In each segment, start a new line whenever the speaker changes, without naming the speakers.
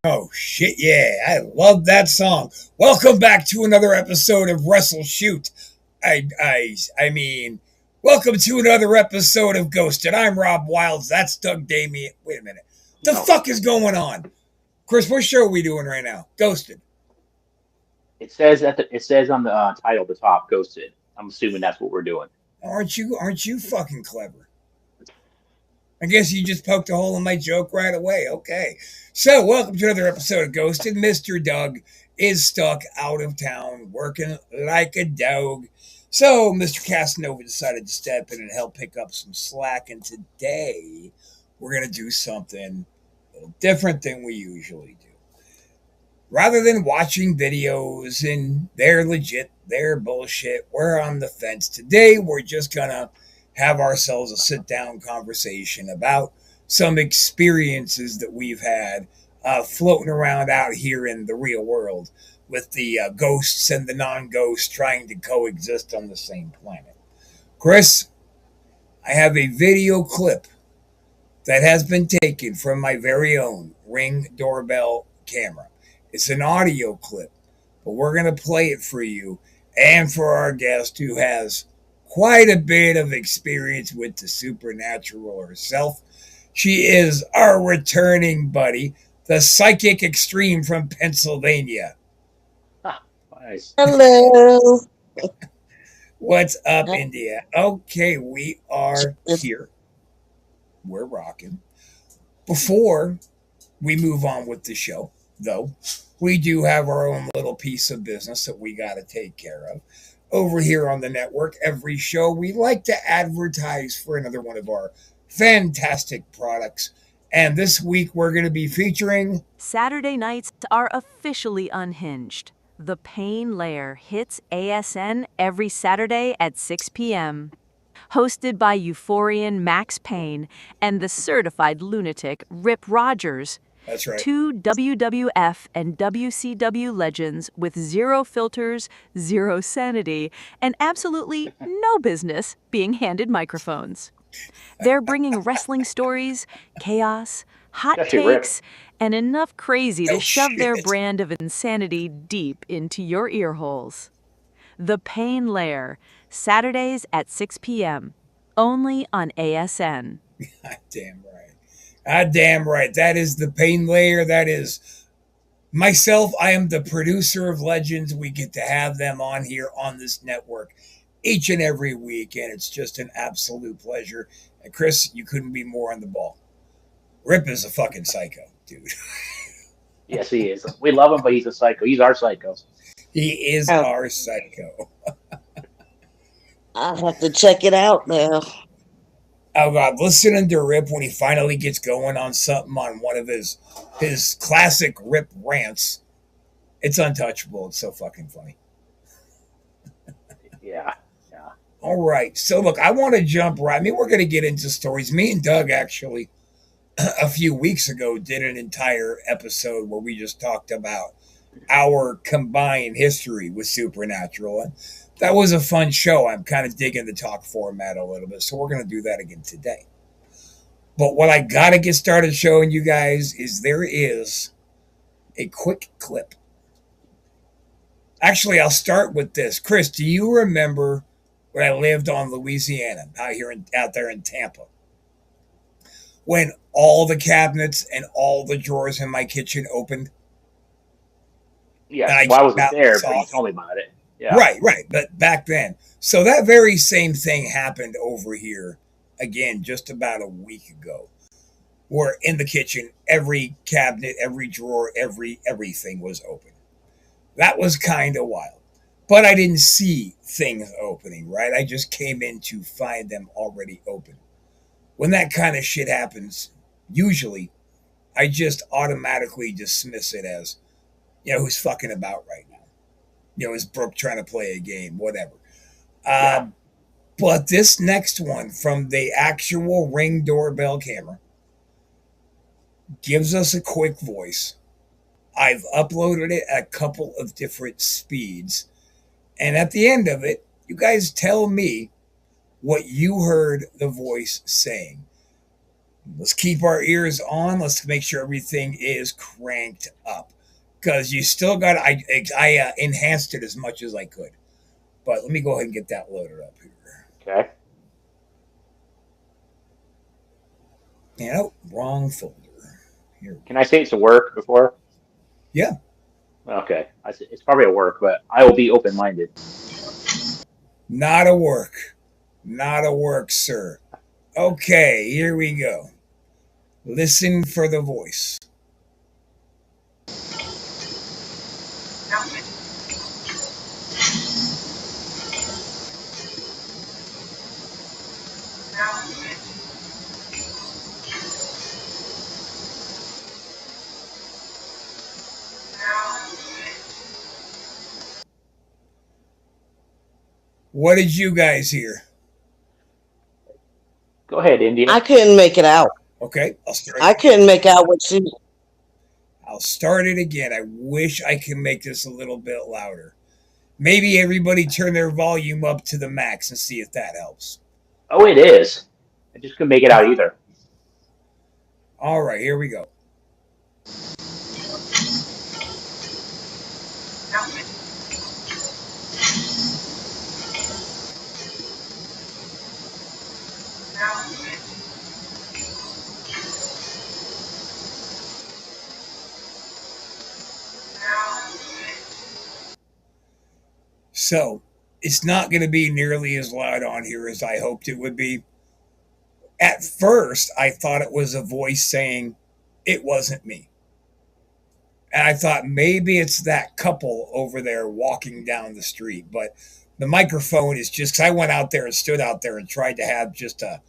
Oh shit, yeah, I love that song. Welcome back to another episode of Wrestle Shoot. I mean, welcome to another episode of Ghosted. I'm Rob Wilds. That's Doug Damien. Wait a minute. The
No,
fuck is going on? Chris, what show are we doing right now? Ghosted.
it says on the title at the top, "Ghosted." I'm assuming that's what we're doing.
Aren't you fucking clever? I guess you just poked a hole in my joke right away. Okay. So, welcome to another episode of Ghosted. Mr. Doug is stuck out of town working like a dog. So, Mr. Casanova decided to step in and help pick up some slack. And today, we're going to do something a little different than we usually do. Rather than watching videos and they're legit, they're bullshit, we're on the fence. Today, we're just going to have ourselves a sit down conversation about some experiences that we've had floating around out here in the real world with the ghosts and the non ghosts trying to coexist on the same planet. Chris, I have a video clip that has been taken from my very own Ring doorbell camera. It's an audio clip, but we're going to play it for you and for our guest who has quite a bit of experience with the supernatural herself. She is our returning buddy, the Psychic Extreme from Pennsylvania.
Ah, nice.
Hello.
What's up, India? Okay, we are here. We're rocking. Before we move on with the show, though, we do have our own little piece of business that we got to take care of. Over here on the network, every show we like to advertise for another one of our fantastic products. And this week we're going to be featuring
Saturday nights are officially unhinged. The Pain Lair hits ASN every Saturday at 6 p.m. Hosted by euphorian Max Payne and the certified lunatic Rip Rogers.
That's right.
Two WWF and WCW legends with zero filters, zero sanity, and absolutely no business being handed microphones. They're bringing wrestling stories, chaos, hot
That's your Rip.
takes, and enough crazy to
Oh,
shove their
shit.
brand of insanity deep into your ear holes. The Pain Lair, Saturdays at 6 p.m., only on ASN.
God damn right. God damn right. That is the Pain Layer. That is myself. I am the producer of Legends. We get to have them on here on this network each and every week, and it's just an absolute pleasure. And Chris, you couldn't be more on the ball. Rip is a fucking psycho, dude.
Yes, he is. We love him, but he's a psycho. He's our psycho.
He is
Oh.
our psycho.
I'll have to check it out now.
Oh God, listening to Rip when he finally gets going on something on one of his classic Rip rants, it's untouchable. It's so fucking funny.
Yeah.
All right, so look, I want to jump right. I mean, we're going to get into stories. Me and Doug actually a few weeks ago did an entire episode where we just talked about our combined history with Supernatural, and that was a fun show. I'm kind of digging the talk format a little bit, so we're going to do that again today. But what I got to get started showing you guys is there is a quick clip. Actually, I'll start with this. Chris, do you remember when I lived on Louisiana, out there in Tampa, when all the cabinets and all the drawers in my kitchen opened?
Yeah.
And
Well, I wasn't
came out
there,
and
but you
saw-
told me about it. Yeah.
Right. But back then. So that very same thing happened over here again just about a week ago. Where in the kitchen, every cabinet, every drawer, everything was open. That was kind of wild. But I didn't see things opening, right? I just came in to find them already open. When that kind of shit happens, usually I just automatically dismiss it as, who's fucking about right now? Is Brooke trying to play a game? Whatever.
Yeah.
But this next one from the actual Ring doorbell camera gives us a quick voice. I've uploaded it at a couple of different speeds. And at the end of it, you guys tell me what you heard the voice saying. Let's keep our ears on. Let's make sure everything is cranked up. Because you still got, I enhanced it as much as I could. But let me go ahead and get that loaded up here.
Okay.
Wrong folder. Here.
Can I say it's a work before?
Yeah.
Okay. It's probably a work, but I will be open-minded.
Not a work. Not a work, sir. Okay, here we go. Listen for the voice. What did you guys hear?
Go ahead, Indian.
I couldn't make it out.
Okay, I'll start.
I couldn't make out what she.
I'll start it again. I wish I could make this a little bit louder. Maybe everybody turn their volume up to the max and see if that helps.
Oh, it is. I just couldn't make it out either.
All right, here we go. So, it's not going to be nearly as loud on here as I hoped it would be. At first, I thought it was a voice saying, it wasn't me. And I thought maybe it's that couple over there walking down the street. But the microphone is just, because I went out there and stood out there and tried to have just a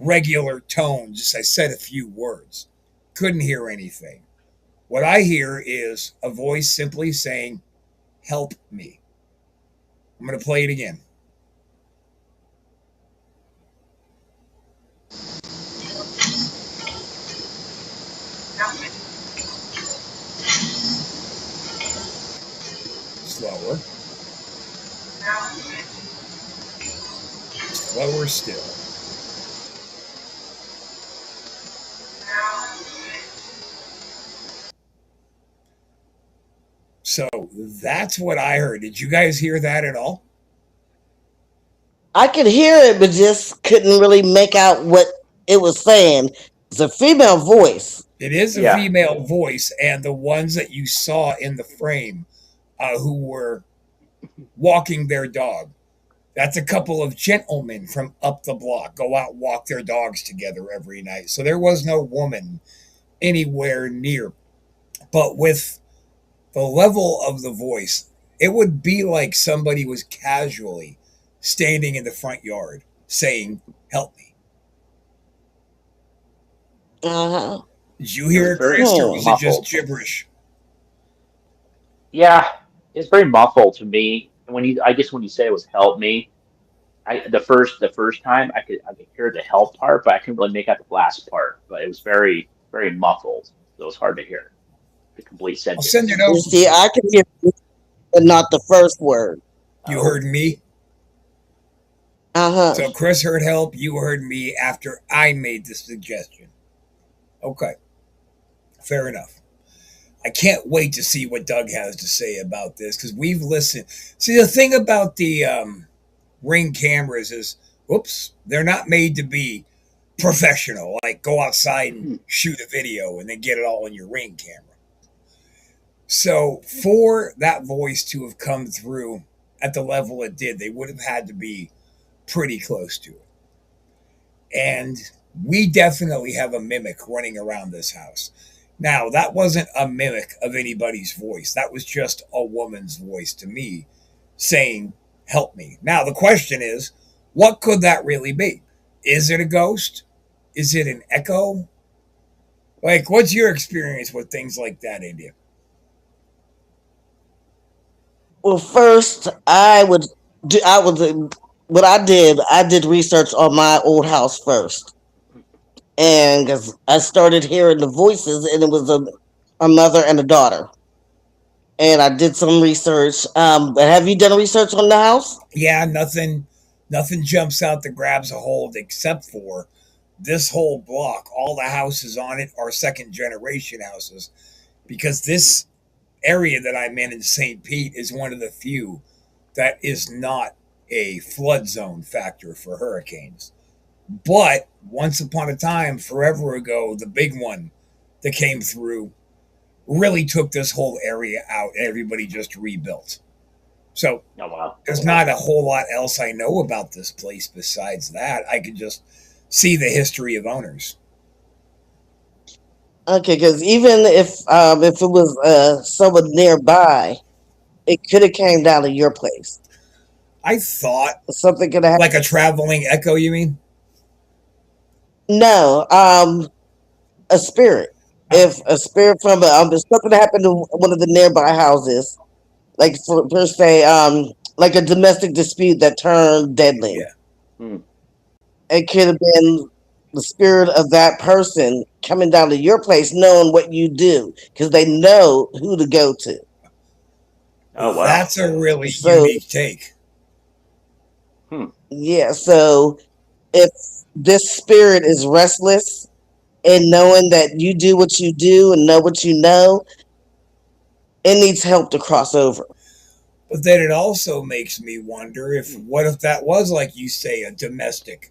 regular tone. Just I said a few words. Couldn't hear anything. What I hear is a voice simply saying, help me. I'm going to play it again. Slower. Slower still. So that's what I heard. Did you guys hear that at all?
I could hear it, but just couldn't really make out what it was saying. It's a female voice.
It is a female voice, and the ones that you saw in the frame who were walking their dog, that's a couple of gentlemen from up the block, go out and walk their dogs together every night. So there was no woman anywhere near. But with the level of the voice, it would be like somebody was casually standing in the front yard saying, help me.
Uh-huh.
Did you hear it, Chris, or was it just gibberish?
Yeah, it's very muffled to me. And I guess when you say it was help me, the first time I could hear the help part, but I couldn't really make out the last part. But it was very, very muffled. So it was hard to hear the complete sentence.
I'll send it over.
See, I could hear it, but not the first word.
You heard me?
Uh-huh.
So Chris heard help, you heard me after I made the suggestion. Okay. Fair enough. I can't wait to see what Doug has to say about this because we've listened. See, the thing about the Ring cameras is, whoops, they're not made to be professional. Like go outside and shoot a video and then get it all in your Ring camera. So for that voice to have come through at the level it did, they would have had to be pretty close to it. And we definitely have a mimic running around this house. Now, that wasn't a mimic of anybody's voice. That was just a woman's voice to me saying, help me. Now, the question is, what could that really be? Is it a ghost? Is it an echo? Like, what's your experience with things like that, India?
Well, first, I would, what I did research on my old house first. And because I started hearing the voices, and it was a mother and a daughter. And I did some research. But have you done research on the house?
Yeah, nothing jumps out that grabs a hold except for this whole block. All the houses on it are second generation houses because this area that I'm in St. Pete is one of the few that is not a flood zone factor for hurricanes. But once upon a time, forever ago, the big one that came through really took this whole area out and everybody just rebuilt. So
Oh wow.
there's not a whole lot else I know about this place besides that. I could just see the history of owners.
Okay, because even if it was someone nearby, it could have came down to your place.
I thought
Something could have happened.
like a traveling echo, you mean?
No, a spirit. If a spirit from if something happened to one of the nearby houses, like for per se, like a domestic dispute that turned deadly,
Yeah.
Hmm.
it could have been the spirit of that person coming down to your place, knowing what you do, because they know who to go to.
Oh wow.
That's a really
So
unique take.
Hmm.
yeah, so if this spirit is restless and knowing that you do what you do and know what you know, it needs help to cross over.
But then it also makes me wonder if what if that was like you say a domestic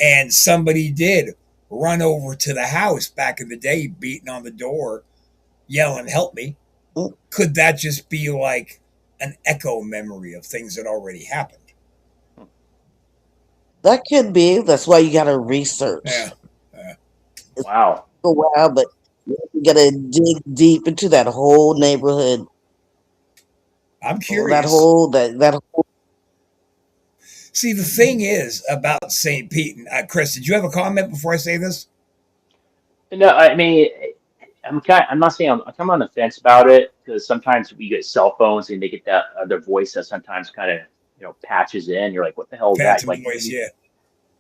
and somebody did run over to the house back in the day beating on the door yelling help me.
Mm,
Could that just be like an echo memory of things that already happened?
that could be. That's why you got to research.
Yeah. Uh,
It's
Wow.
a while, but you got to dig deep into that whole neighborhood,
I'm
that
curious.
whole that whole.
See, the thing is about St. Pete, and Chris, did you have a comment before I say this?
No, I mean, I'm not saying I'm on the fence about it because sometimes we get cell phones and they get that other voice that sometimes kind of patches in. You're like, what the hell is that?
Phantom
Like
voice, yeah.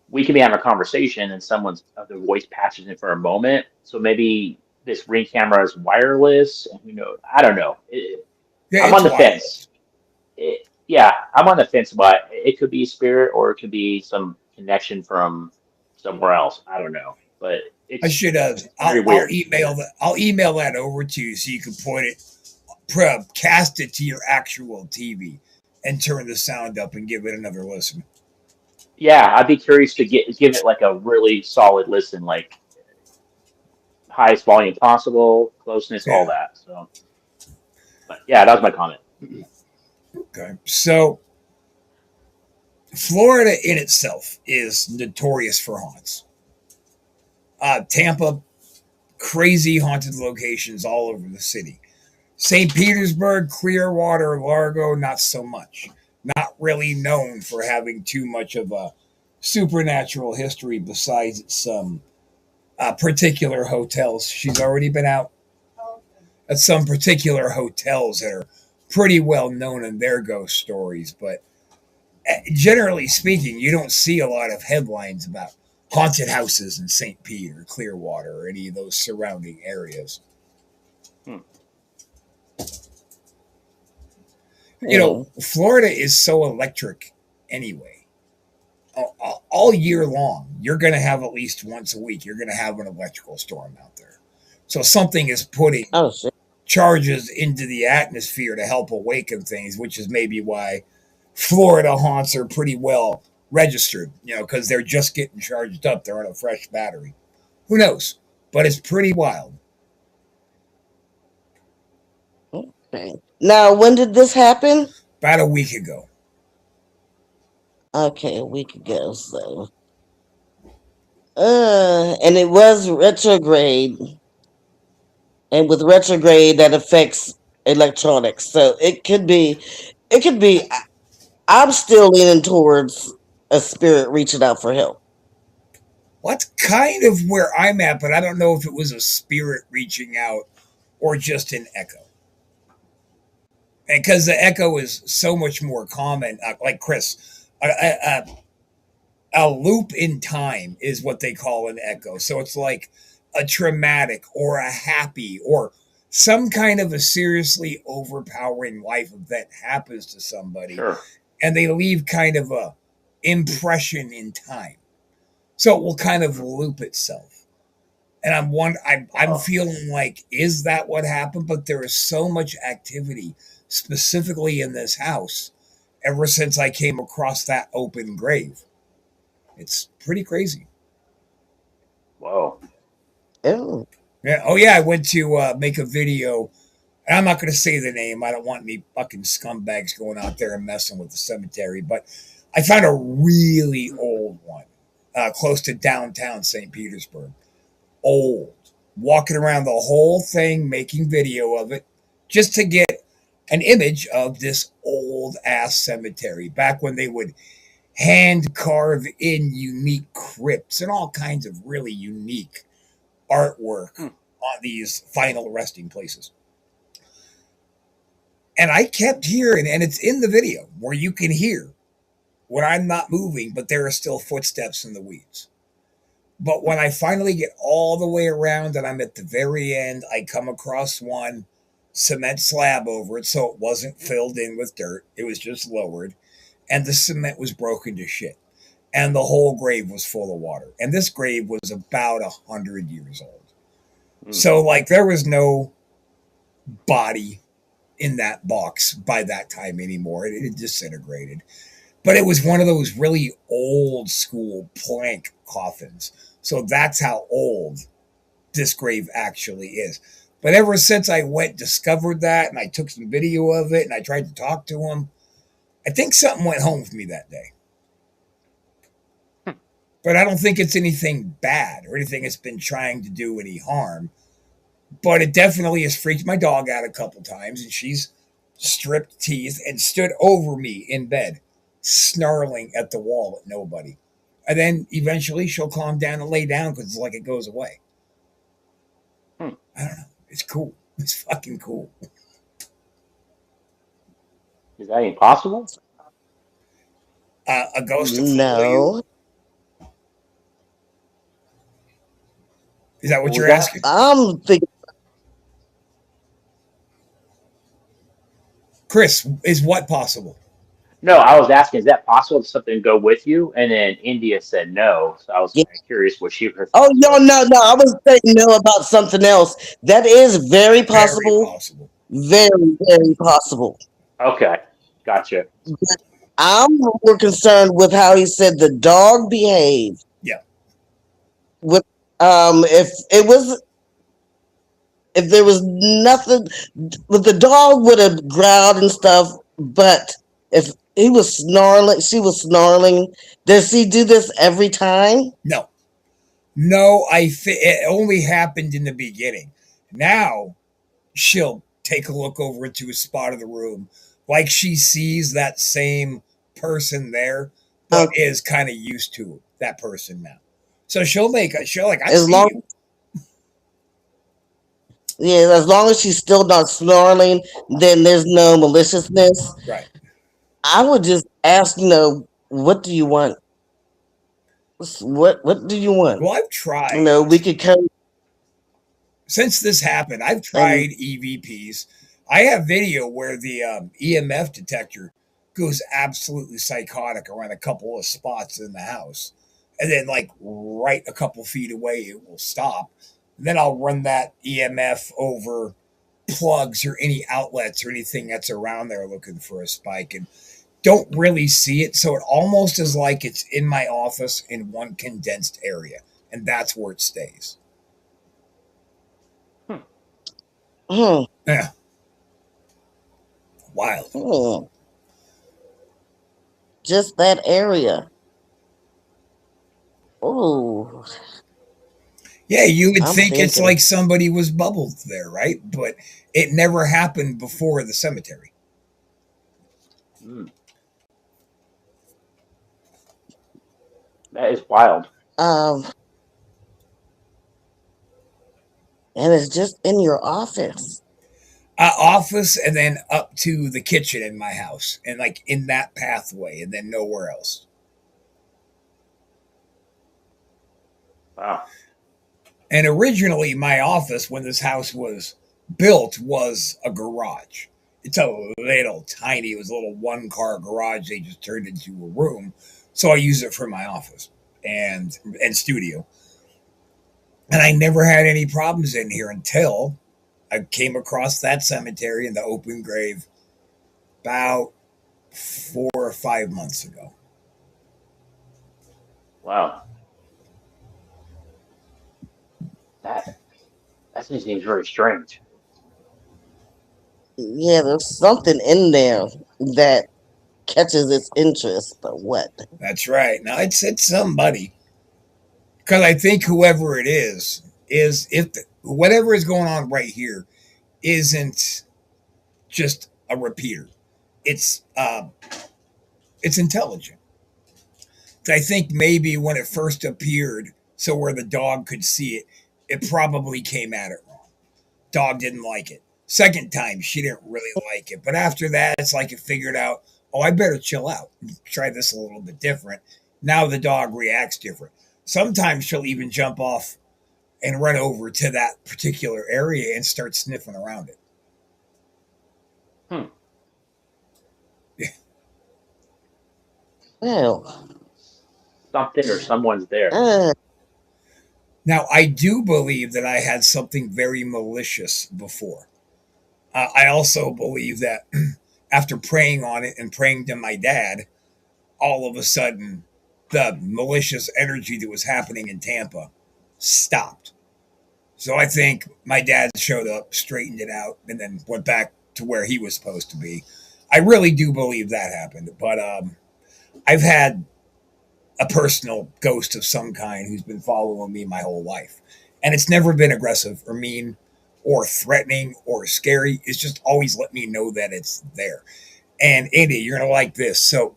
we can be having a conversation and someone's other voice patches in for a moment. So maybe this Ring camera is wireless. And I don't know.
Yeah,
I'm
it's
on the
wild.
fence. Yeah, I'm on the fence about it. Could be spirit or it could be some connection from somewhere else. I don't know, but
I
it's
should
very
I'll
weird.
email that over to you so you can point it cast it to your actual TV and turn the sound up and give it another listen.
Yeah, I'd be curious to give it like a really solid listen, like highest volume possible, closeness, all
Yeah.
that. So, but yeah, that was my comment.
Okay. So Florida in itself is notorious for haunts. Tampa, crazy haunted locations all over the city. St. Petersburg, Clearwater, Largo, not so much. Not really known for having too much of a supernatural history besides some particular hotels. She's already been out at some particular hotels that are pretty well known in their ghost stories, but generally speaking, you don't see a lot of headlines about haunted houses in St. Pete or Clearwater or any of those surrounding areas.
Hmm.
Hmm.
Florida is so electric anyway. All year long, you're going to have at least once a week, you're going to have an electrical storm out there. So something is putting
Oh shit.
charges into the atmosphere to help awaken things, which is maybe why Florida haunts are pretty well registered, because they're just getting charged up. They're on a fresh battery. Who knows? But it's pretty wild.
Okay. Now, when did this happen?
About a week ago.
Okay, a week ago. So, and it was retrograde, and with retrograde that affects electronics. So it could be, it could be. I'm still leaning towards a spirit reaching out for help.
Well, that's kind of where I'm at, but I don't know if it was a spirit reaching out or just an echo. And because the echo is so much more common, like Chris, a loop in time is what they call an echo. So it's like a traumatic or a happy or some kind of a seriously overpowering life event happens to somebody,
Sure.
and they leave kind of a impression in time. So it will kind of loop itself. And I'm
Oh,
feeling like, is that what happened? But there is so much activity specifically in this house ever since I came across that open grave. It's pretty crazy.
whoa.
Oh,
Yeah. Oh yeah, I went to make a video. And I'm not going to say the name. I don't want any fucking scumbags going out there and messing with the cemetery. But I found a really old one, close to downtown St. Petersburg. Old, walking around the whole thing, making video of it, just to get an image of this old ass cemetery. Back when they would hand carve in unique crypts and all kinds of really unique artwork
Hmm.
on these final resting places. And I kept hearing, and it's in the video where you can hear when I'm not moving, but there are still footsteps in the weeds. But when I finally get all the way around and I'm at the very end, I come across one cement slab over it, so it wasn't filled in with dirt. It was just lowered, and the cement was broken to shit. And the whole grave was full of water. And this grave was about 100 years old.
Hmm.
So, like, there was no body in that box by that time anymore. It had disintegrated. But it was one of those really old school plank coffins. So that's how old this grave actually is. But ever since I went, discovered that, and I took some video of it, and I tried to talk to him, I think something went home with me that day. But I don't think it's anything bad or anything that's been trying to do any harm. But it definitely has freaked my dog out a couple times, and she's stripped teeth and stood over me in bed, snarling at the wall at nobody. And then eventually she'll calm down and lay down because it's like it goes away.
Hmm.
I don't know. It's cool. It's fucking cool.
Is that impossible?
A ghost to follow you?
no.
Is that what
What
you're
was that?
asking?
I'm thinking,
Chris, is what possible?
No, I was asking, is that possible that something go with you? And then India said no. So I was
yeah.
kind of curious what her
Oh,
thoughts
no,
were.
no, no. I was saying no about something else. That is very
Very
possible.
possible.
Very, very possible.
Okay, gotcha.
I'm more concerned with how he said the dog behaved.
Yeah.
With if there was nothing, but the dog would have growled and stuff. But if he was snarling, she was snarling. Does he do this every time?
No. No, it only happened in the beginning. Now she'll take a look over into a spot of the room like she sees that same person there, but
Uh,
is kind of used to that person now. So she'll like, I
as
see
long,
you.
yeah, as long as she's still not snarling, then there's no maliciousness.
Right.
I would just ask, what do you want? What do you want?
Well, I've tried.
We could come
Since this happened, I've
and
tried EVPs. I have video where the EMF detector goes absolutely psychotic around a couple of spots in the house. And then, like, right a couple feet away, it will stop. And then I'll run that EMF over plugs or any outlets or anything that's around there looking for a spike and don't really see it. So it almost is like it's in my office in one condensed area. And that's where it stays.
hmm,
Yeah. Wild.
hmm, just that area. Oh,
Yeah, you would
I'm
think it's
thinking.
like somebody was bubbled there, right? But it never happened before the cemetery.
Hmm, that is wild.
Um, And it's just in your office.
Office, and then up to the kitchen in my house, and like in that pathway, and then nowhere else.
Wow.
And originally, my office, when this house was built, was a garage. It's a little tiny, it was a little one car garage they just turned into a room. So I use it for my office and studio. And I never had any problems in here until I came across that cemetery in the open grave about 4 or 5 months ago.
Wow. That that seems very strange.
Yeah, there's something in there that catches its interest, but what?
That's right. Now it's somebody, because I think whoever it is if whatever is going on right here isn't just a repeater. It's it's intelligent. I think maybe when it first appeared, so where the dog could see it, it probably came at it wrong. Dog didn't like it. Second time, she didn't really like it. But after that, it's like it figured out, oh, I better chill out. Try this a little bit different. Now the dog reacts different. Sometimes she'll even jump off and run over to that particular area and start sniffing around it.
Hmm.
Well,
Something or someone's there.
uh,
Now, I do believe that I had something very malicious before. I also believe that after praying on it and praying to my dad, all of a sudden the malicious energy that was happening in Tampa stopped. So I think my dad showed up, straightened it out, and then went back to where he was supposed to be. I really do believe that happened. But I've had a personal ghost of some kind who's been following me my whole life. And it's never been aggressive or mean or threatening or scary. It's just always let me know that it's there. And Andy, you're going to like this. So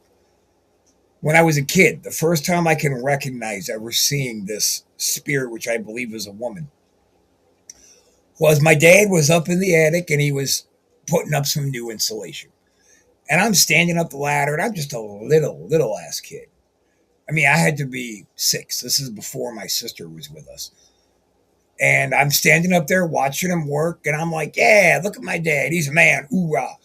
when I was a kid, the first time I can recognize ever seeing this spirit, which I believe is a woman, was my dad was up in the attic and he was putting up some new insulation. And I'm standing up the ladder and I'm just a little ass kid. I mean, I had to be 6. This is before my sister was with us. And I'm standing up there watching him work, and I'm like, yeah, look at my dad. He's a man. Hoorah.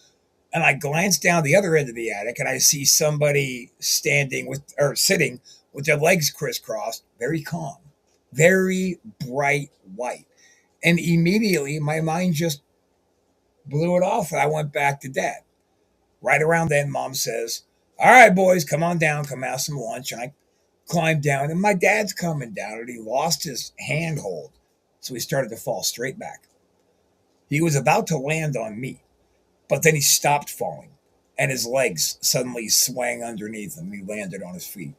And I glance down the other end of the attic, and I see somebody standing with, or sitting with their legs crisscrossed, very calm, very bright white. And immediately my mind just blew it off, and I went back to dad. Right around then, mom says, all right, boys, come on down, come have some lunch. And I climbed down, and my dad's coming down, and he lost his handhold. So he started to fall straight back. He was about to land on me, but then he stopped falling, and his legs suddenly swang underneath him, and he landed on his feet.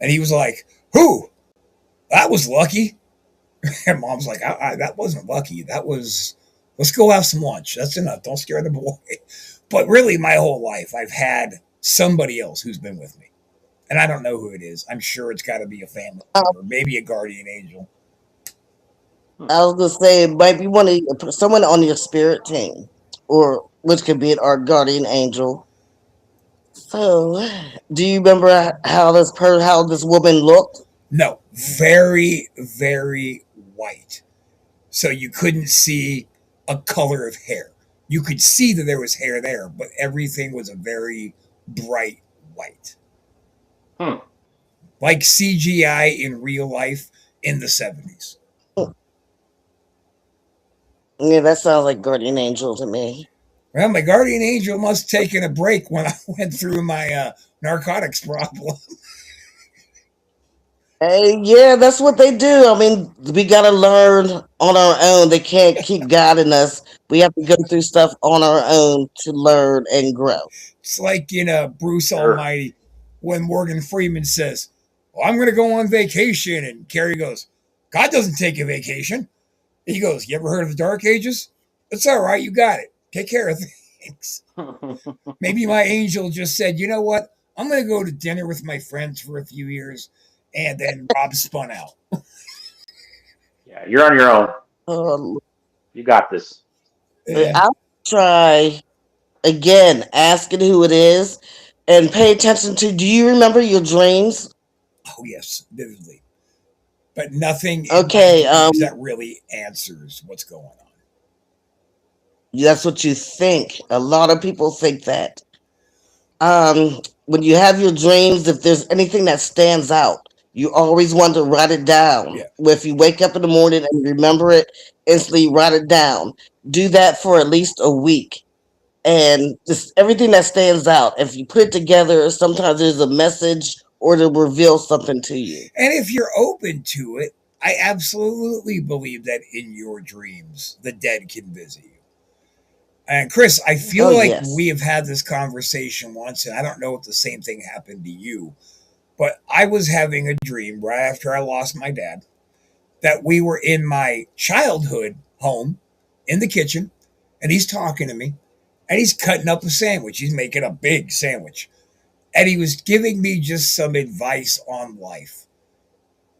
And he was like, who? That was lucky. And mom's like, that wasn't lucky. That was, let's go have some lunch. That's enough. Don't scare the boy. But really, my whole life, I've had somebody else who's been with me. And I don't know who it is. I'm sure it's got to be a family member, maybe a guardian angel.
I was gonna say it might be someone on your spirit team, or which could be our guardian angel. So, do you remember how this woman looked?
No, very, very white. So you couldn't see a color of hair. You could see that there was hair there, but everything was a very bright white.
Hmm.
Like CGI in real life in the 70s.
Yeah, that sounds like guardian angel to me.
Well, my guardian angel must have taken a break when I went through my narcotics problem.
Hey, yeah, that's what they do. I mean, we gotta learn on our own. They can't keep guiding us. We have to go through stuff on our own to learn and grow.
It's like in Bruce
Sure.
Almighty when Morgan Freeman says, well, I'm going to go on vacation. And Carrie goes, God doesn't take a vacation. He goes, you ever heard of the Dark Ages? It's all right. You got it. Take care of things. Maybe my angel just said, you know what? I'm going to go to dinner with my friends for a few years. And then Rob spun out.
Yeah, you're on your own.
Um,
You got this.
Yeah.
I'll try again, asking who it is, and pay attention to. Do you remember your dreams?
Oh yes, vividly. But nothing in my
Okay,
dreams that really answers what's going on.
that's what you think. A lot of people think that. When you have your dreams, if there's anything that stands out, you always want to write it down.
Yeah.
If you wake up in the morning and remember it, instantly write it down. Do that for at least a week. And just everything that stands out, if you put it together, sometimes there's a message or to reveal something to you.
And if you're open to it, I absolutely believe that in your dreams, the dead can visit you. And Chris, I
Oh,
feel like
yes.
we have had this conversation once, and I don't know if the same thing happened to you, but I was having a dream right after I lost my dad that we were in my childhood home in the kitchen, and he's talking to me, and he's cutting up a sandwich. He's making a big sandwich, and he was giving me just some advice on life.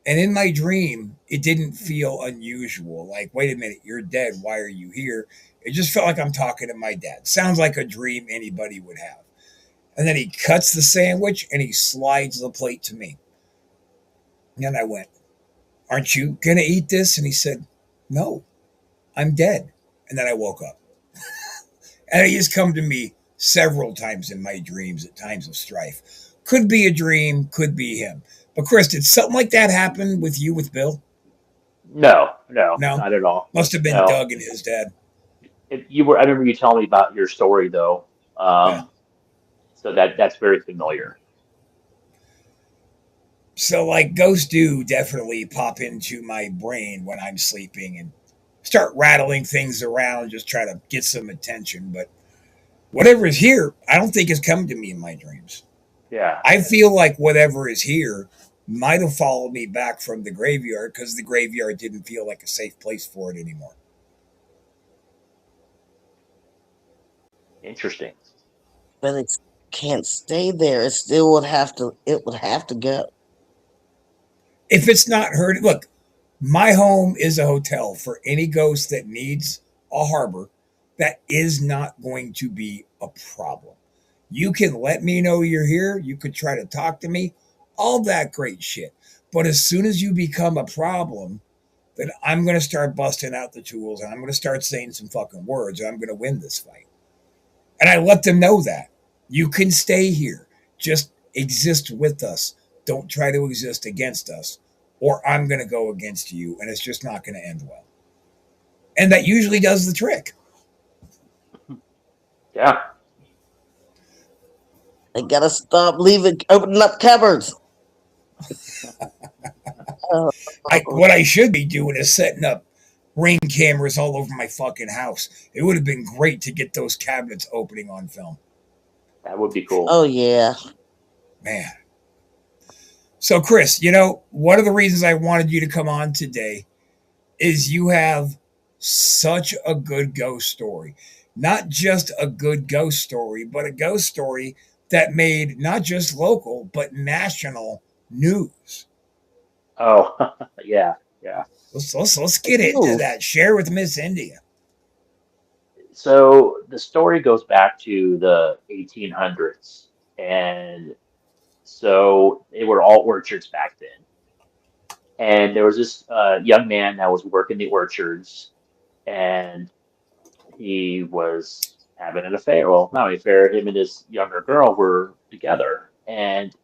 And in my dream, it didn't feel unusual. Like, wait a minute, you're dead. Why are you here? It just felt like I'm talking to my dad. Sounds like a dream anybody would have. And then he cuts the sandwich and he slides the plate to me. And I went, aren't you going to eat this? And he said, no, I'm dead. And then I woke up. And he has come to me several times in my dreams at times of strife. Could be a dream, could be him. But Chris, did something like that happen with you with Bill?
No, no,
No?
not at all.
Must have been
No.
Doug and his dad.
You were. I remember you telling me about your story though.
Yeah.
So that's very familiar.
So like ghosts do definitely pop into my brain when I'm sleeping and start rattling things around, just try to get some attention. But whatever is here, I don't think has come to me in my dreams.
Yeah.
I feel like whatever is here might have followed me back from the graveyard because the graveyard didn't feel like a safe place for it anymore.
Interesting.
But it can't stay there. It still would have to. It would have to go.
If it's not heard, look, my home is a hotel for any ghost that needs a harbor. That is not going to be a problem. You can let me know you're here. You could try to talk to me, all that great shit. But as soon as you become a problem, then I'm going to start busting out the tools and I'm going to start saying some fucking words and I'm going to win this fight. And I let them know that you can stay here. Just exist with us. Don't try to exist against us, or I'm going to go against you and it's just not going to end well. And that usually does the trick.
Yeah.
They gotta stop leaving, opening up cupboards. Oh,
What I should be doing is setting up ring cameras all over my fucking house. It would have been great to get those cabinets opening on film.
That would be cool.
oh yeah.
Man. So, Chris, one of the reasons I wanted you to come on today is you have such a good ghost story. Not just a good ghost story, but a ghost story that made not just local, but national news.
Oh, yeah, yeah.
Let's get into
Ooh.
that. Share with Miss India.
So the story goes back to the 1800s, and so they were all orchards back then. And there was this young man that was working the orchards, and he was having an affair. Well, not an affair. Him and his younger girl were together, and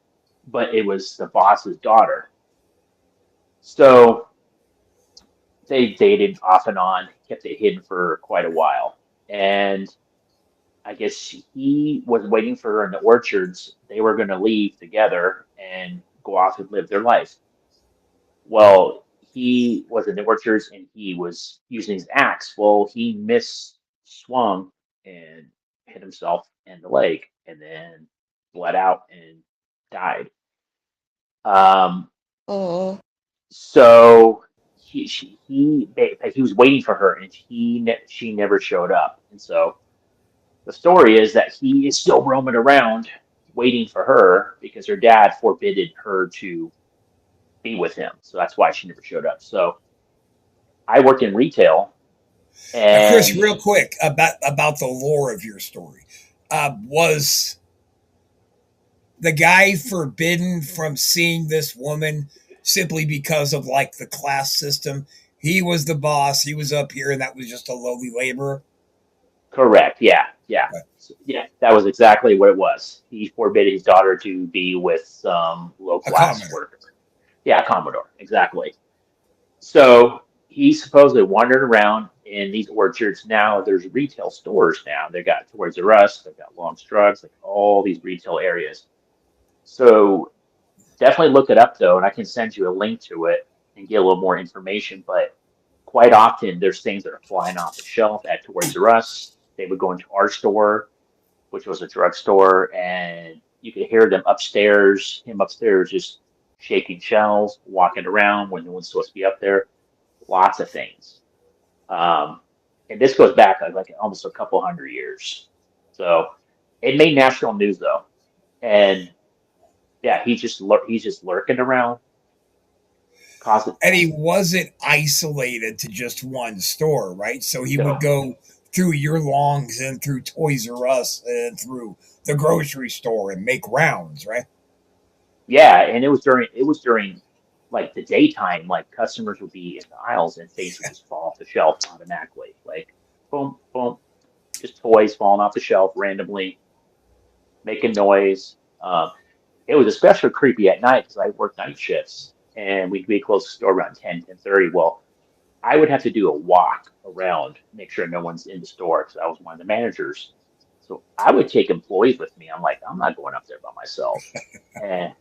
but it was the boss's daughter. So they dated off and on, kept it hidden for quite a while, and I guess he was waiting for her in the orchards. They were going to leave together and go off and live their life. Well, he was in the orchards and he was using his axe. Well, he missed swung and hit himself in the leg and then bled out and died. Um,
Oh,
so he was waiting for her and she never showed up. And so the story is that he is still roaming around waiting for her because her dad forbidden her to be with him. So that's why she never showed up. So I worked in retail,
Now, Chris,
and
real quick about the lore of your story, was the guy forbidden from seeing this woman simply because of like the class system? He was the boss. He was up here, and that was just a lowly laborer.
correct, yeah, yeah,
Right.
yeah, that was exactly what it was. He forbade his daughter to be with some low
A
class
commoner.
worker. Yeah, Commodore, exactly. So he supposedly wandered around in these orchards. Now there's retail stores now. They got Toys R Us, they've got Long Strugs, like all these retail areas. So definitely look it up though, and I can send you a link to it and get a little more information. But quite often there's things that are flying off the shelf at Toys R Us. They would go into our store, which was a drugstore, and you could hear him upstairs just shaking shelves, walking around when no one's supposed to be up there. Lots of things. Um, and this goes back like almost a couple hundred years. So it made national news though. And yeah, he's just lurking around, causing.
And he wasn't isolated to just one store, right? So he would
No.
go through your longs and through Toys R Us and through the grocery store and make rounds, right?
Yeah, and it was during like the daytime, like customers would be in the aisles and things would just fall off the shelf automatically. Like boom, boom, just toys falling off the shelf randomly, making noise. It was especially creepy at night because I worked night shifts and we'd be close to the store around 10:30. Well, I would have to do a walk around, make sure no one's in the store because I was one of the managers. So I would take employees with me. I'm like, I'm not going up there by myself. And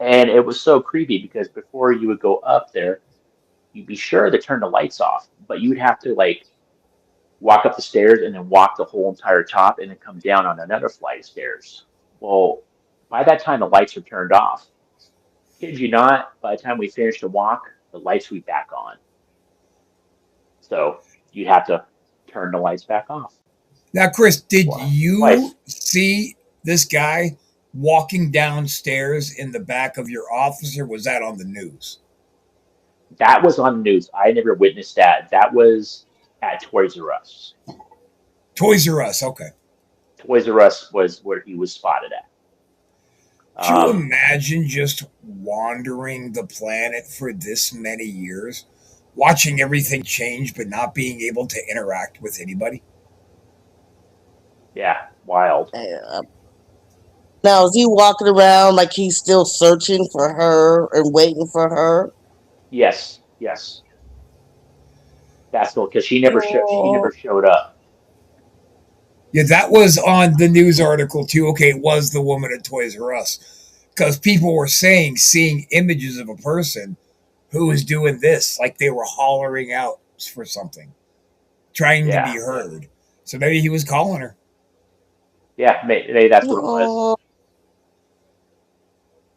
and it was so creepy because before you would go up there, you'd be sure to turn the lights off, but you would have to like walk up the stairs and then walk the whole entire top and then come down on another flight of stairs. Well, by that time the lights are turned off. Kid you not, by the time we finished the walk, the lights would be back on. So you'd have to turn the lights back off.
Now, Chris, did
Twice.
you see this guy walking downstairs in the back of your office, or was that on the news?
That was on the news. I never witnessed that. That was at Toys R Us.
Toys R Us, okay.
Toys R Us was where he was spotted at.
Could you
Um,
imagine just wandering the planet for this many years, watching everything change, but not being able to interact with anybody?
yeah, wild.
Yeah. Now, is he walking around like he's still searching for her and waiting for her?
Yes, yes. That's the because she
Oh,
never showed up.
Yeah, that was on the news article too. Okay, it was the woman at Toys R Us. Because people were saying, seeing images of a person who was doing this, like they were hollering out for something, trying to be
Yeah,
heard. So maybe he was calling her.
yeah. Maybe that's what it was.
oh,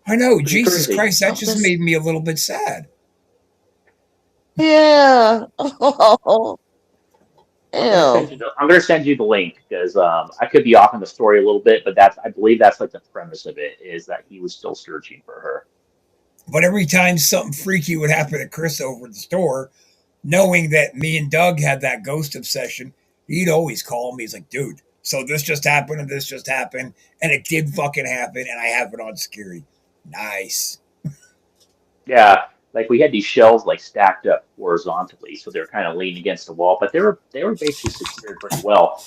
I know,
Pretty
Jesus
crazy.
Christ, that
oh,
just
that's
made me a little bit sad.
yeah. Oh, ew.
I'm gonna send you the link because I could be off on the story a little bit, but that's I believe that's like the premise of it is that he was still searching for her.
But every time something freaky would happen to Chris over at the store, knowing that me and Doug had that ghost obsession, he'd always call me. He's like, dude, so this just happened and this just happened. And it did fucking happen. And I have it on security. Nice.
Yeah, like we had these shelves like stacked up horizontally, so they're kind of leaning against the wall, but they were basically secured pretty well.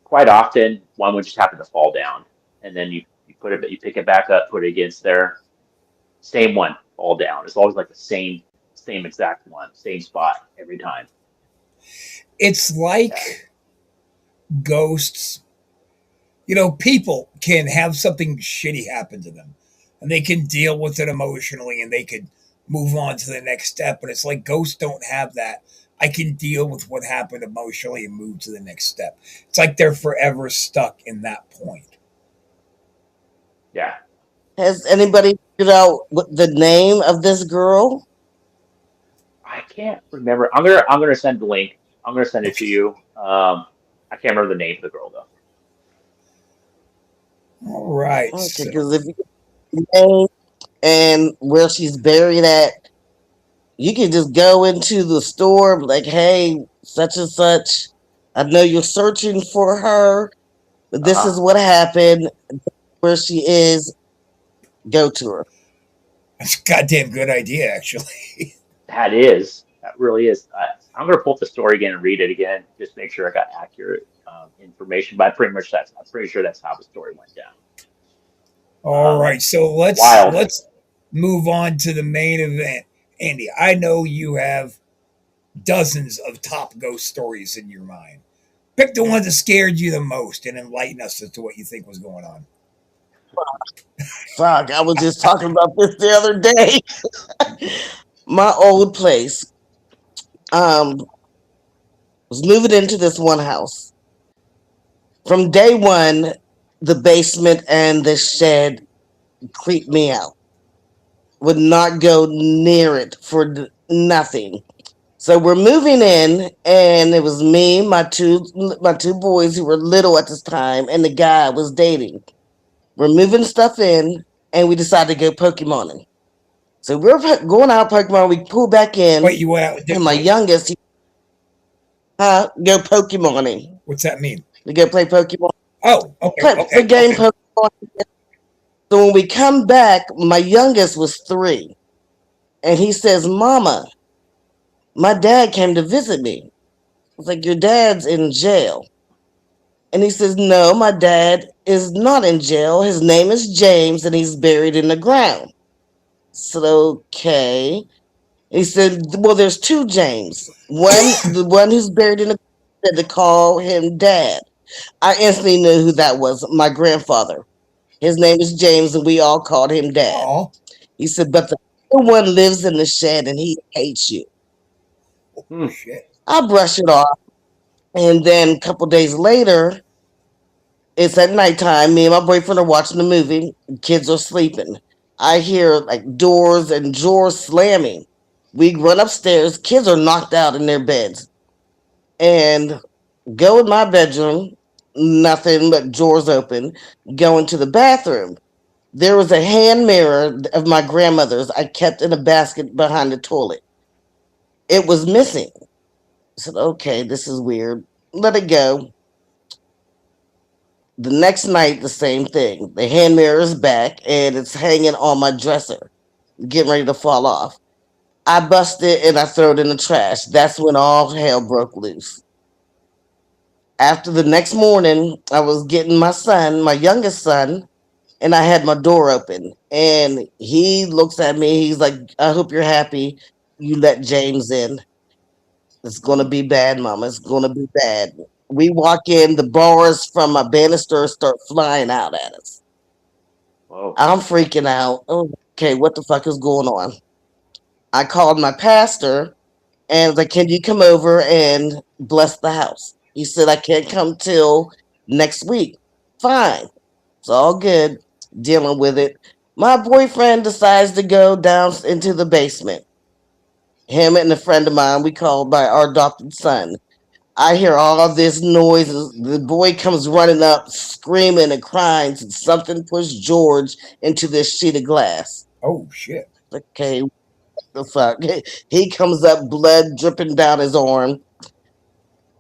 Quite often, one would just happen to fall down, and then you pick it back up, put it against there, same one fall down. It's always like the same exact one, same spot every time.
It's
Yeah,
like ghosts. People can have something shitty happen to them and they can deal with it emotionally and they could move on to the next step. But it's like ghosts don't have that. I can deal with what happened emotionally and move to the next step. It's like they're forever stuck in that point.
yeah.
Has anybody figured out what the name of this girl?
I can't remember. I'm gonna send the link. I'm gonna send it to
Okay.
you. I can't remember the name of the girl though.
All right.
Okay,
So
because if you get the name and where she's buried at, You can just go into the store, like, hey, such and such. I know you're searching for her, but this
Uh-huh.
is what happened. Where she is, go to her.
That's a goddamn good idea, actually.
That is. That really is. I'm gonna pull up the story again and read it again, just make sure I got accurate information. But I'm pretty sure that's how the story went down.
All right, so
Wild.
let's move on to the main event. Andy, I know you have dozens of top ghost stories in your mind. Pick the one that scared you the most and enlighten us as to what you think was going on.
Fuck, I was just talking about this the other day. My old place. Was moving into this one house. From day one, the basement and the shed creeped me out. Would not go near it for nothing. So we're moving in, and it was me, my two boys who were little at this time, and the guy I was dating. We're moving stuff in, and we decided to go Pokemoning. So we're going out Pokemon. We pull back
Wait,
in,
you went out and
and
did
my
what?
youngest, go Pokemoning.
What's that mean?
We go play Pokemon.
Oh, okay,
Play the
okay,
game
okay.
Pokemon. So when we come back, my youngest was 3, and he says, "Mama, my dad came to visit me." I was like, "Your dad's in jail." And he says, "No, my dad is not in jail. His name is James, and he's buried in the ground." I said, "Okay." He said, "Well, there's 2 James. The one who's buried in the ground said to call him Dad." I instantly knew who that was. My grandfather. His name is James, and we all called him Dad.
Oh,
He said, "But the other one lives in the shed, and he hates you."
Hmm.
shit.
I brush it off, and then a couple days later, it's at nighttime. Me and my boyfriend are watching the movie. Kids are sleeping. I hear like doors and drawers slamming. We run upstairs. Kids are knocked out in their beds, and go in my bedroom. Nothing but drawers open. Go into the bathroom. There was a hand mirror of my grandmother's I kept in a basket behind the toilet. It was missing. I said, "Okay, this is weird. Let it go." The next night, the same thing. The hand mirror is back and it's hanging on my dresser, getting ready to fall off. I bust it and I throw it in the trash. That's when all hell broke loose. After the next morning, I was getting my son, my youngest son, and I had my door open. And he looks at me. He's like, "I hope you're happy you let James in. It's going to be bad, Mama. It's going to be bad." We walk in, the bars from my banister start flying out at us.
Whoa.
I'm freaking out. Okay, what the fuck is going on? I called my pastor and was like, "Can you come over and bless the house?" He said, "I can't come till next week." Fine. It's all good. Dealing with it. My boyfriend decides to go down into the basement. Him and a friend of mine, we called by our adopted son. I hear all this noise. The boy comes running up, screaming and crying. Something pushed George into this sheet of glass.
Oh, shit.
Okay, what the fuck? He comes up, blood dripping down his arm.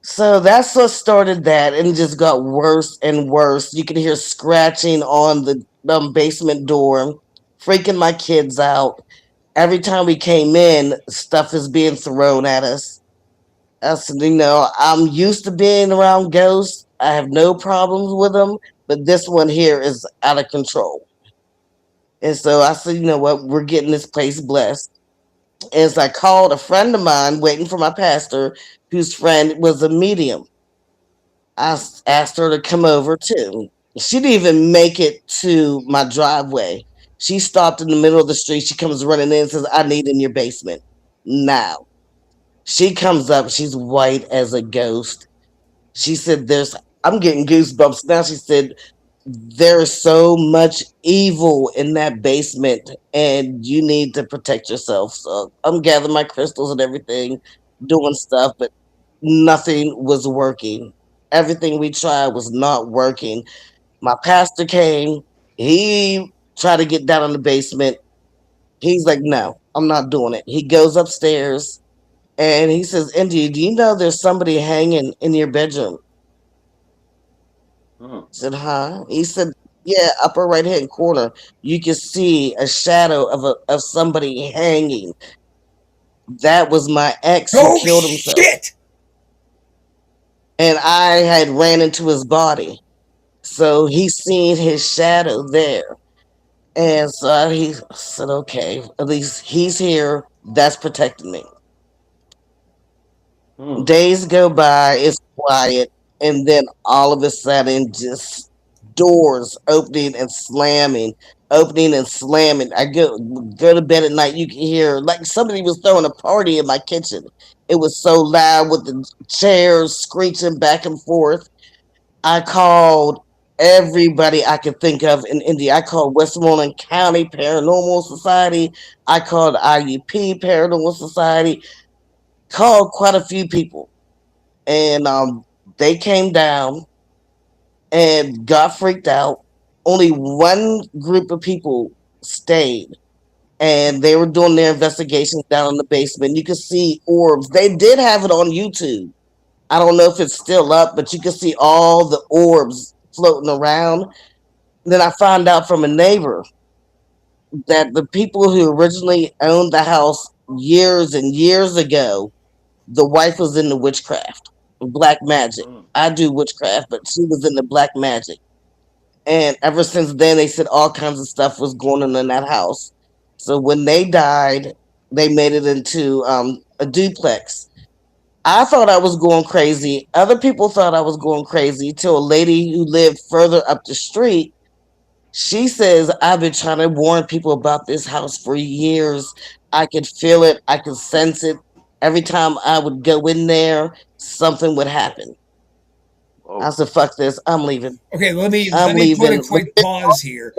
So that's what started that, and it just got worse and worse. You could hear scratching on the basement door, freaking my kids out. Every time we came in, stuff is being thrown at us. I'm used to being around ghosts. I have no problems with them, but this one here is out of control. And so I said, "You know what? We're getting this place blessed." As I called a friend of mine waiting for my pastor, whose friend was a medium. I asked her to come over too. She didn't even make it to my driveway. She stopped in the middle of the street. She comes running in and says, "I need in your basement now." She comes up. She's white as a ghost. She said, I'm getting goosebumps now. She said, "There's so much evil in that basement and you need to protect yourself." So I'm gathering my crystals and everything, doing stuff, but nothing was working. Everything we tried was not working. My pastor came. He tried to get down in the basement. He's like, "No, I'm not doing it. He goes upstairs and he says, India, do you know there's somebody hanging in your bedroom?
Hmm.
I said, huh? He said, yeah, upper right hand corner. You can see a shadow of somebody hanging. That was my ex who
Oh
killed himself.
shit!
And I had ran into his body. So he seen his shadow there. And so he said, okay, at least he's here. That's protecting me.
Hmm.
Days go by, it's quiet, and then all of a sudden, just doors opening and slamming. I go to bed at night. You can hear like somebody was throwing a party in my kitchen. It was so loud with the chairs screeching back and forth. I called everybody I could think of in India. I called Westmoreland County Paranormal Society. I called IUP Paranormal Society. Called quite a few people, and they came down and got freaked out. Only one group of people stayed, and they were doing their investigations down in the basement. You could see orbs. They did have it on YouTube. I don't know if it's still up, but you could see all the orbs floating around. Then I found out from a neighbor that the people who originally owned the house years and years ago, the wife was in the witchcraft, black magic.
Hmm.
I do witchcraft, but she was in the black magic. And ever since then, they said all kinds of stuff was going on in that house. So when they died, they made it into a duplex. I thought I was going crazy. Other people thought I was going crazy till a lady who lived further up the street, she says, I've been trying to warn people about this house for years. I could feel it, I could sense it. Every time I would go in there, something would happen. I
Whoa.
said, fuck this, I'm leaving.
Okay, let me
I'm
put a
leaving.
quick pause here.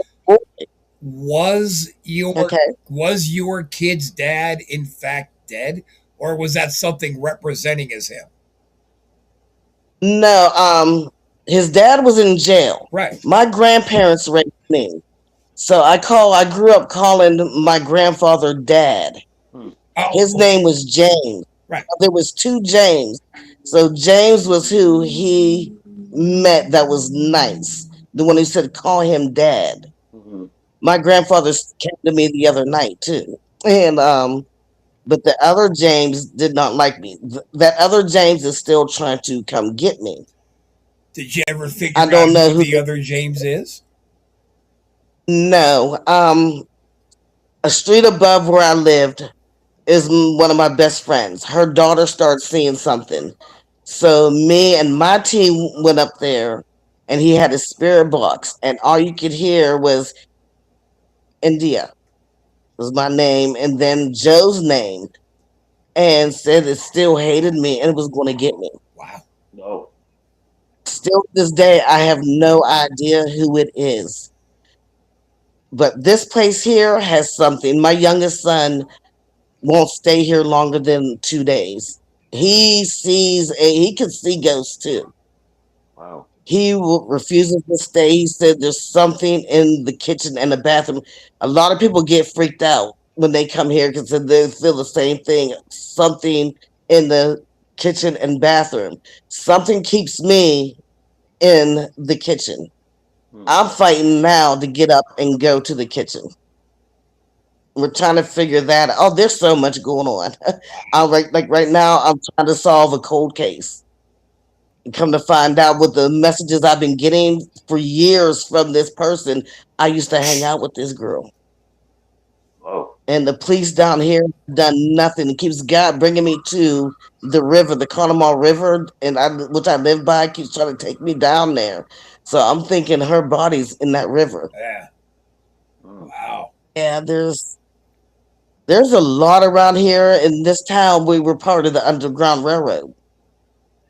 Was
Okay.
your kid's dad in fact dead, or was that something representing as him?
No, his dad was in jail.
Right.
My grandparents raised me. So I grew up calling my grandfather dad.
Hmm.
His
Oh,
name was James.
right.
There was two James. So James was who he met that was nice. The one who said call him dad.
Hmm.
My grandfather came to me the other night too. And but the other James did not like me. That other James is still trying to come get me.
Did you ever
I
figure out
don't know
who
who
the other James is?
no. A street above where I lived is one of my best friends. Her daughter started seeing something. So me and my team went up there and he had a spirit box and all you could hear was India was my name and then Joe's name and said it still hated me and it was going to get me.
Wow.
No.
Still to this day, I have no idea who it is. But this place here has something. My youngest son won't stay here longer than 2 days. He can see ghosts too.
Wow.
He refuses to stay. He said there's something in the kitchen and the bathroom. A lot of people get freaked out when they come here because they feel the same thing. Something in the kitchen and bathroom. Something keeps me in the kitchen.
Hmm.
I'm fighting now to get up and go to the kitchen. We're trying to figure that out. Oh, there's so much going on. I like right now I'm trying to solve a cold case. And come to find out with the messages I've been getting for years from this person, I used to hang out with this girl.
Whoa.
And the police down here done nothing. It keeps God bringing me to the river, the Conemaugh River, and which I live by, keeps trying to take me down there. So I'm thinking her body's in that river.
Yeah.
Hmm.
Wow.
Yeah, there's a lot around here in this town. We were part of the Underground Railroad.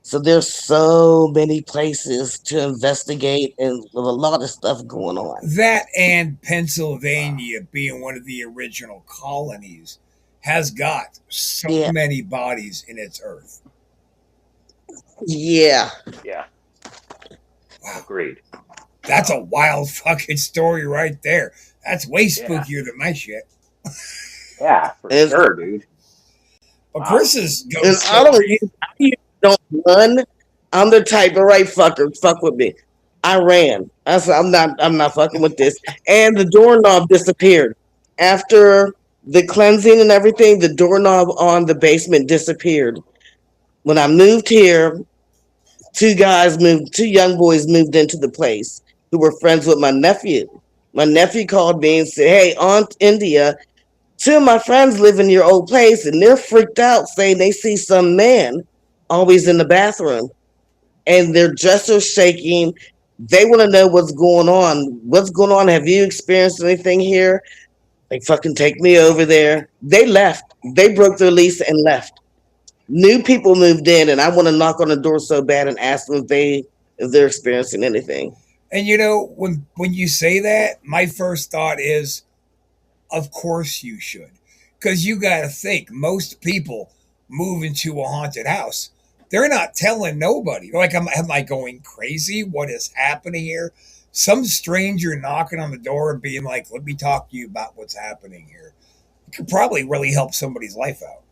So there's so many places to investigate and with a lot of stuff going on.
That and Pennsylvania being one of the original colonies has got so
Yeah.
many bodies in its earth.
Yeah.
Yeah.
Wow.
Agreed.
That's a wild fucking story right there. That's way
Yeah.
spookier than my shit.
Yeah, for
It's,
sure, dude.
But
Wow.
Chris's
and
ghost
I
story.
don't run. I'm the type of right fucker. Fuck with me. I ran. I said, I'm not fucking with this. And the doorknob disappeared after the cleansing and everything. The doorknob on the basement disappeared. When I moved here, two young boys moved into the place who were friends with my nephew. My nephew called me and said, "Hey, Aunt India, two of my friends live in your old place and they're freaked out saying they see some man always in the bathroom and their dressers shaking. They want to know what's going on. What's going on? Have you experienced anything here?" Like, fucking take me over there. They left. They broke their lease and left. New people moved in, and I want to knock on the door so bad and ask them if they're experiencing anything.
And you know, when you say that, my first thought is, of course you should. Because you got to think, most people move into a haunted house. They're not telling nobody. Like, am I going crazy? What is happening here? Some stranger knocking on the door and being like, let me talk to you about what's happening here. It could probably really help somebody's life out.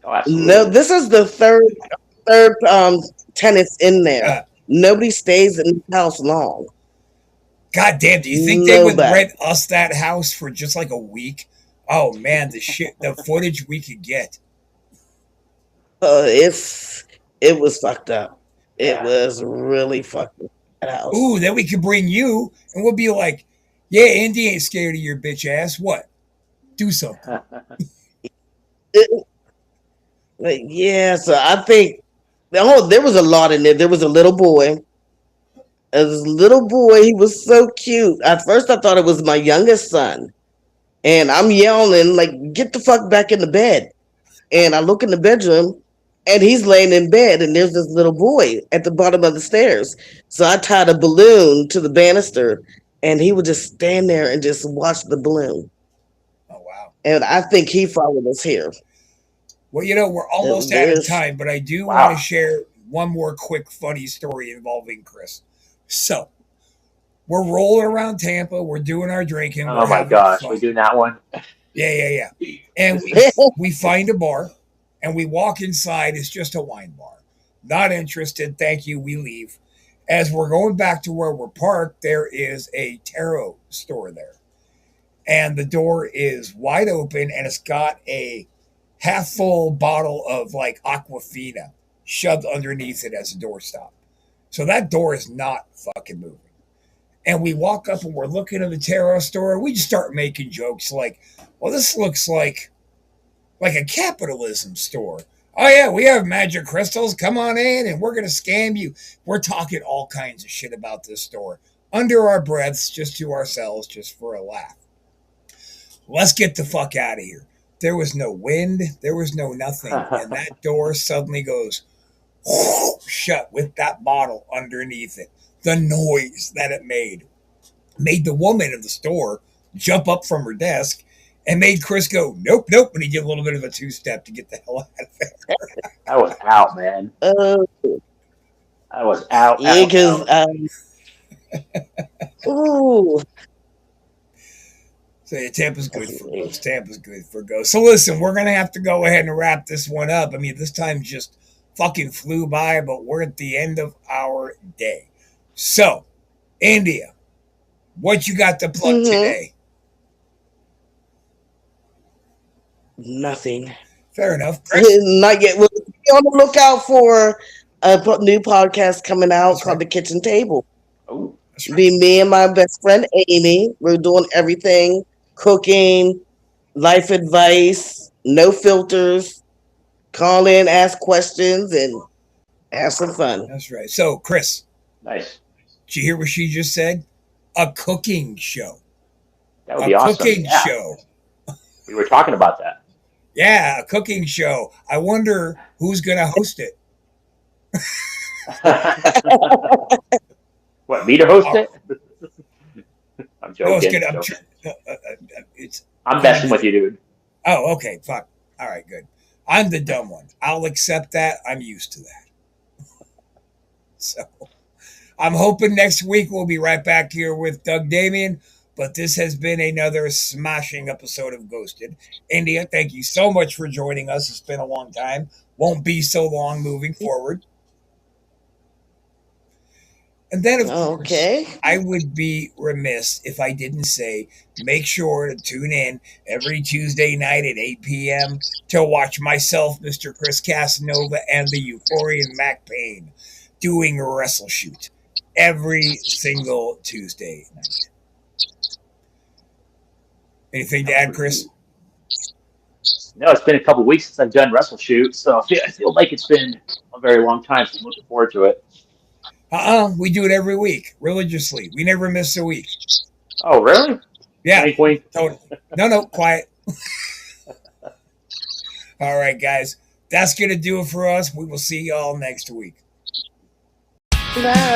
Oh,
No,
absolutely.
this is the third tenants in there. Nobody stays in the house long.
God damn, do you think they would
Nobody.
rent us that house for just like a week? Oh man, the footage we could get.
It was fucked up. It
Yeah.
was really fucked up. That house.
Ooh, then we could bring you and we'll be like, yeah, Indy ain't scared of your bitch ass. What? Do something.
It- like, yeah, so I think there was a lot in there. There was a little boy. This little boy, he was so cute. At first, I thought it was my youngest son, and I'm yelling like, "Get the fuck back in the bed!" And I look in the bedroom, and he's laying in bed, and there's this little boy at the bottom of the stairs. So I tied a balloon to the banister, and he would just stand there and just watch the balloon.
Oh wow.
And I think he followed us here.
Well, you know, we're almost out of
There's
time, but I do want to
Wow.
share one more quick funny story involving Chris. So we're rolling around Tampa, we're doing our drinking, we're
Oh my
having
gosh, we
fun.
doing that one?
Yeah. And we find a bar and we walk inside. It's just a wine bar. Not interested. Thank you. We leave. As we're going back to where we're parked, there is a tarot store there. And the door is wide open and it's got a half full bottle of like Aquafina shoved underneath it as a doorstop. So that door is not fucking moving. And we walk up and we're looking at the tarot store. We just start making jokes like, well, this looks like a capitalism store. Oh yeah, we have magic crystals. Come on in and we're gonna scam you. We're talking all kinds of shit about this store under our breaths, just to ourselves, just for a laugh. Let's get the fuck out of here. There was no wind, there was no nothing, and that door suddenly goes shut with that bottle underneath it. The noise that it made the woman of the store jump up from her desk and made Chris go, nope, nope. And he did a little bit of a two-step to get the hell out of there.
I was out, man.
uh,
I was out,
yeah,
out,
because
out.
ooh,
So yeah, Tampa's good for ghosts. Tampa's good for ghosts. So listen, we're gonna have to go ahead and wrap this one up. I mean, this time just fucking flew by, but we're at the end of our day. So, India, what you got to plug
mm-hmm,
today?
nothing.
Fair enough, Chris.
Not yet. We'll be on the lookout for a new podcast coming out
That's
called
right.
The Kitchen Table.
Oh,
That's right.
Be me and my best friend Amy. We're doing everything: cooking, life advice, no filters. Call in, ask questions, and have some fun.
That's right. So, Chris,
nice.
did you hear what she just said? A cooking show.
That would
A
be awesome.
cooking
Yeah,
show.
we were talking about that.
Yeah, a cooking show. I wonder who's going to host it.
What, me to host
Oh,
it? I'm
no, it's
joking.
good.
Joking.
It's
I'm
kind
messing
of.
with you, dude.
Oh, okay. Fuck. All right, good. I'm the dumb one. I'll accept that. I'm used to that. So I'm hoping next week we'll be right back here with Doug Damien. But this has been another smashing episode of Ghosted. India, thank you so much for joining us. It's been a long time. Won't be so long moving forward. And then, of course, I would be remiss if I didn't say make sure to tune in every Tuesday night at 8 p.m. to watch myself, Mr. Chris Casanova, and the Euphorian Mac Payne doing a wrestle shoot every single Tuesday night. Anything to add, Chris?
No, it's been a couple weeks since I've done wrestle shoot, so I feel like it's been a very long time, so I'm looking forward to it.
We do it every week, religiously. We never miss a week.
Oh, really?
Yeah, totally. No, quiet. All right, guys. That's going to do it for us. We will see y'all next week.
Bye.